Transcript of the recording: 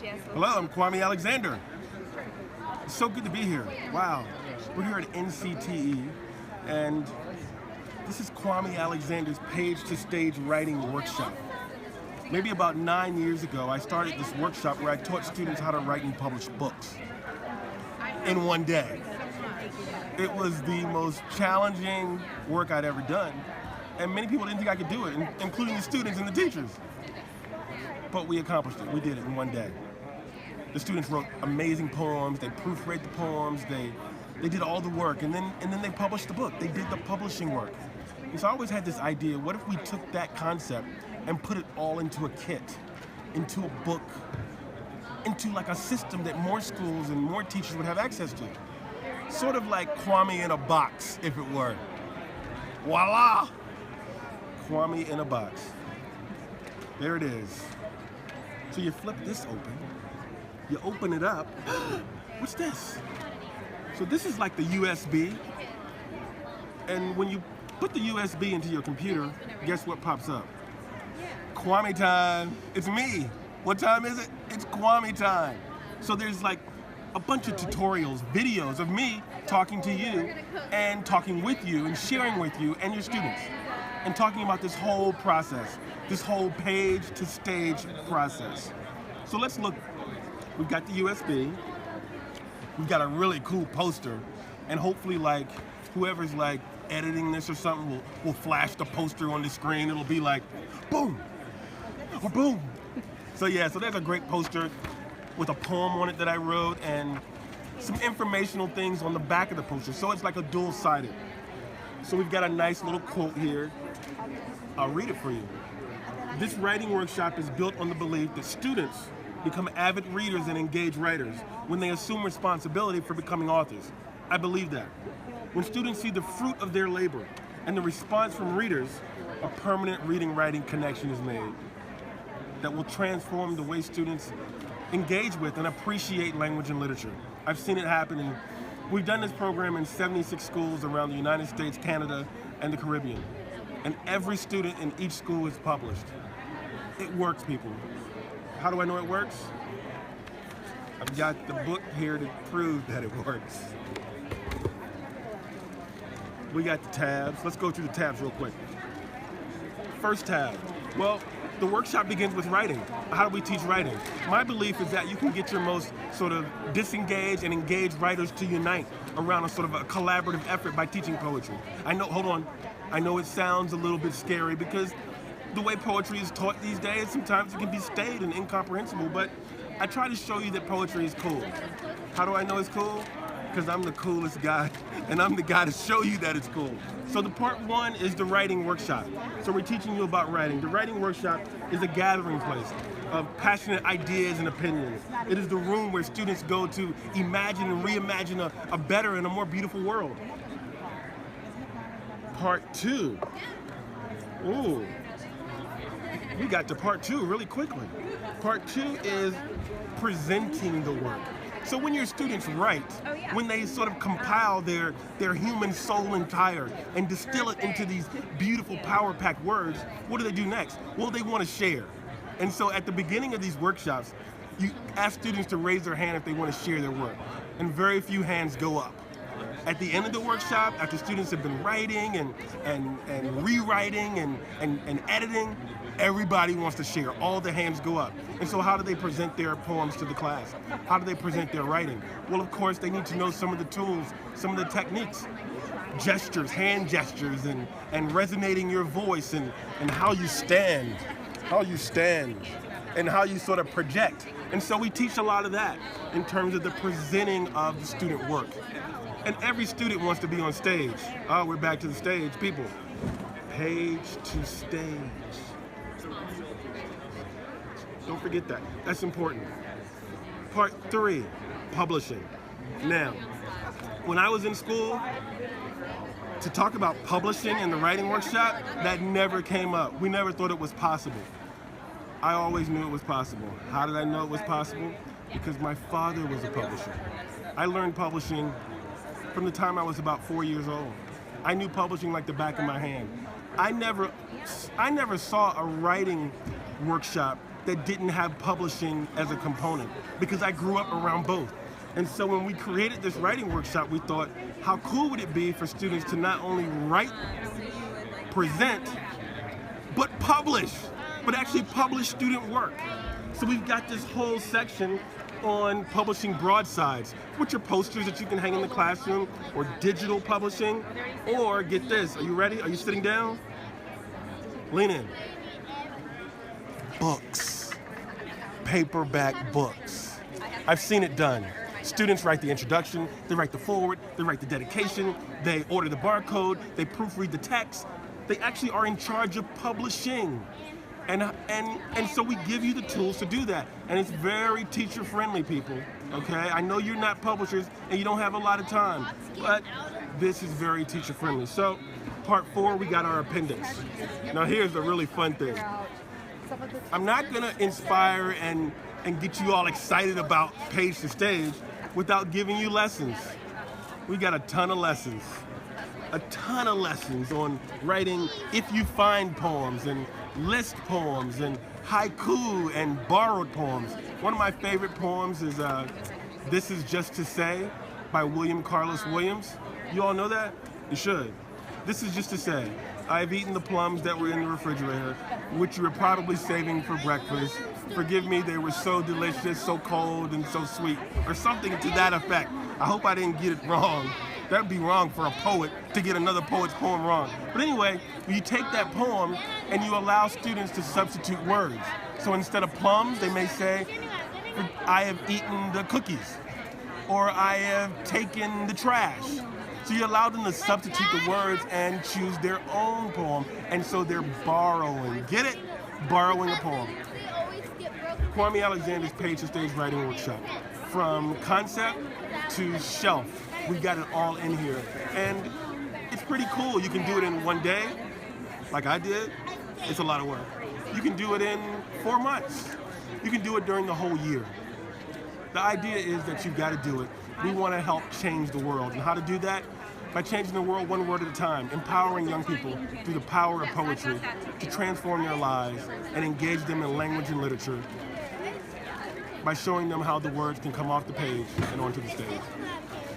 Hello, I'm Kwame Alexander. It's so good to be here. Wow. We're here at NCTE, and this is Kwame Alexander's page-to-stage writing workshop. Maybe about 9 years ago, I started this workshop where I taught students how to write and publish books in one day. It was the most challenging work I'd ever done, and many people didn't think I could do it, including the students and the teachers. But we accomplished it. We did it in one day. The students wrote amazing poems. They proofread the poems. They did all the work, and then they published the book. They did the publishing work. And so I always had this idea: what if we took that concept and put it all into a kit, into a book, into like a system that more schools and more teachers would have access to? Sort of like Kwame in a box, if it were. Voila! Kwame in a box. There it is. So you flip this open, you open it up. What's this? So this is like the USB. And when you put the USB into your computer, guess what pops up? Kwame time. It's me. What time is it? It's Kwame time. So there's like a bunch of tutorials, videos of me talking to you and talking with you and sharing with you and your students and talking about this whole process, this whole page-to-stage process. So let's look. We've got the USB. We've got a really cool poster, and hopefully, like, whoever's like editing this or something will flash the poster on the screen. It'll be like, boom, or boom. So yeah, so there's a great poster with a poem on it that I wrote and some informational things on the back of the poster. So it's like a dual-sided. So we've got a nice little quote here. I'll read it for you. This writing workshop is built on the belief that students become avid readers and engaged writers when they assume responsibility for becoming authors. I believe that. When students see the fruit of their labor and the response from readers, a permanent reading-writing connection is made that will transform the way students engage with and appreciate language and literature. I've seen it happen, and we've done this program in 76 schools around the United States, Canada, and the Caribbean. And every student in each school is published. It works, people. How do I know it works? I've got the book here to prove that it works. We got the tabs. Let's go through the tabs real quick. First tab. Well, the workshop begins with writing. How do we teach writing? My belief is that you can get your most sort of disengaged and engaged writers to unite around a sort of a collaborative effort by teaching poetry. I know it sounds a little bit scary because the way poetry is taught these days, sometimes it can be staid and incomprehensible, but I try to show you that poetry is cool. How do I know it's cool? Because I'm the coolest guy, and I'm the guy to show you that it's cool. So the part one is the writing workshop. So we're teaching you about writing. The writing workshop is a gathering place of passionate ideas and opinions. It is the room where students go to imagine and reimagine a better and a more beautiful world. Part two. Ooh. We got to part two really quickly. Part two is presenting the work. So when your students write, when they sort of compile their human soul entire and distill it into these beautiful power-packed words, what do they do next? Well, they want to share. And so at the beginning of these workshops, you ask students to raise their hand if they want to share their work. And very few hands go up. At the end of the workshop, after students have been writing and rewriting and editing, everybody wants to share. All the hands go up. And so how do they present their poems to the class? How do they present their writing? Well, of course, they need to know some of the tools, some of the techniques, gestures, hand gestures, and resonating your voice and how you stand, and how you sort of project. And so we teach a lot of that in terms of the presenting of the student work. And every student wants to be on stage. Oh, we're back to the stage, people. Page to stage. Don't forget that. That's important. Part three, publishing. Now, when I was in school, to talk about publishing in the writing workshop, that never came up. We never thought it was possible. I always knew it was possible. How did I know it was possible? Because my father was a publisher. I learned publishing from the time I was about 4 years old. I knew publishing like the back of my hand. I never saw a writing workshop that didn't have publishing as a component, because I grew up around both. And so when we created this writing workshop, we thought, how cool would it be for students to not only write, present, but publish, but actually publish student work. So we've got this whole section on publishing broadsides, which are posters that you can hang in the classroom, or digital publishing, or get this, are you ready? Are you sitting down? Lean in. Books, paperback books. I've seen it done. Students write the introduction, they write the foreword, they write the dedication, they order the barcode, they proofread the text. They actually are in charge of publishing. And so we give you the tools to do that. And it's very teacher-friendly, people, okay? I know you're not publishers and you don't have a lot of time, but this is very teacher-friendly. So, part 4, we got our appendix. Now here's the really fun thing. I'm not gonna inspire and get you all excited about Page to Stage without giving you lessons. We got a ton of lessons. A ton of lessons on writing if you find poems, and list poems, and haiku, and borrowed poems. One of my favorite poems is This Is Just to Say by William Carlos Williams. You all know that? You should. This is just to say, I've eaten the plums that were in the refrigerator, which you were probably saving for breakfast. Forgive me, they were so delicious, so cold, and so sweet, or something to that effect. I hope I didn't get it wrong. That'd be wrong for a poet to get another poet's poem wrong. But anyway, you take that poem and you allow students to substitute words. So instead of plums, they may say, I have eaten the cookies, or I have taken the trash. So you allow them to substitute the words and choose their own poem. And so they're borrowing. Get it? Borrowing a poem. Kwame Alexander's Page to Stage Writing Workshop. From concept to shelf, we've got it all in here. And it's pretty cool. You can do it in one day, like I did. It's a lot of work. You can do it in 4 months. You can do it during the whole year. The idea is that you've got to do it. We want to help change the world. And how to do that? By changing the world one word at a time, empowering young people through the power of poetry to transform their lives and engage them in language and literature by showing them how the words can come off the page and onto the stage.